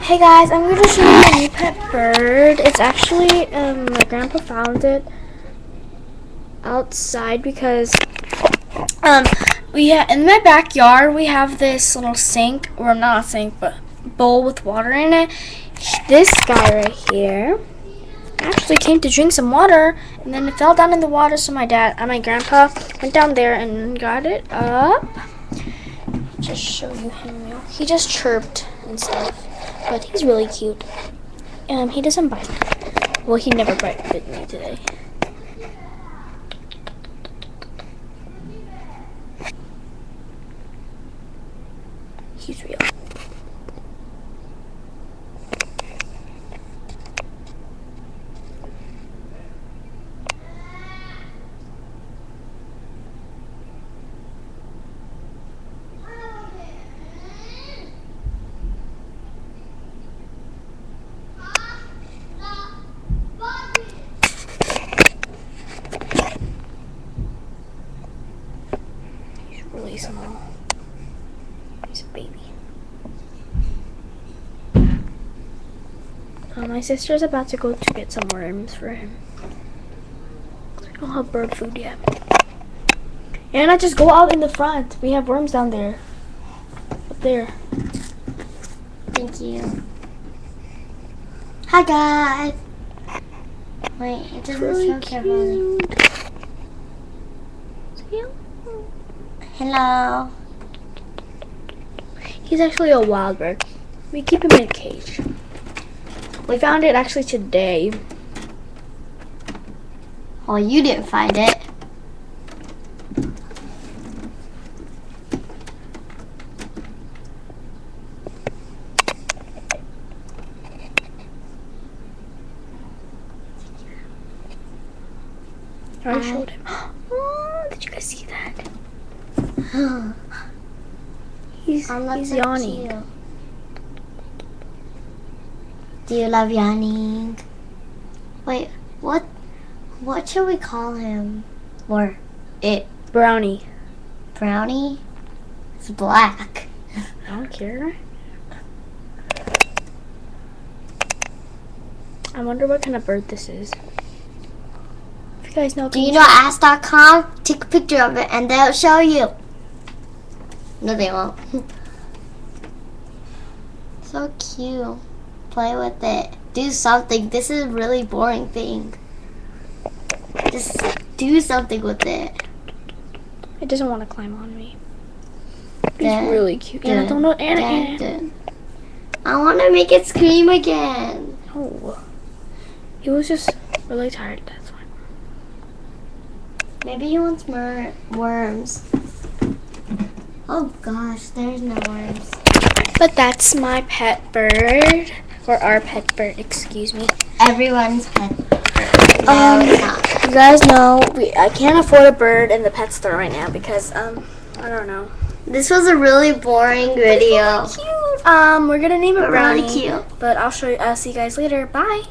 Hey guys, I'm going to show you a new pet bird. It's actually, my grandpa found it outside because, in my backyard, we have this little sink, or not a sink, but bowl with water in it. This guy right here actually came to drink some water, and then it fell down in the water, so my grandpa went down there and got it up. Just show you him. He just chirped and stuff. But he's really cute. He doesn't bite. Well, he never bit me today. He's real. Really small. He's a baby. My sister's about to go to get some worms for him. We don't have bird food yet. And I just go out in the front. We have worms down there. Up there. Thank you. Hi guys. Wait, it doesn't Really show carefully. Hello. He's actually a wild bird. We keep him in a cage. We found it actually today. Well, you didn't find it. I showed him. Oh, did you guys see that? He's yawning. Cute. Do you love yawning? Wait, what should we call him? Or it? Brownie. Brownie? It's black. I don't care. I wonder what kind of bird this is. If you guys know, Do you know ask.com? Take a picture of it and they'll show you. No, they won't. So cute. Play with it. Do something. This is a really boring thing. Just do something with it. It doesn't want to climb on me. He's really cute. And I don't know. And I want to make it scream again. Oh, he was just really tired. That's why. Maybe he wants more worms. Oh gosh, there's no worms. But that's my pet bird, or our pet bird. Excuse me. Everyone's pet bird. No, it's not. You guys know I can't afford a bird in the pet store right now because I don't know. This was a really boring video. Cute. We're gonna name it But really Brownie. cute. But I'll see you guys later. Bye.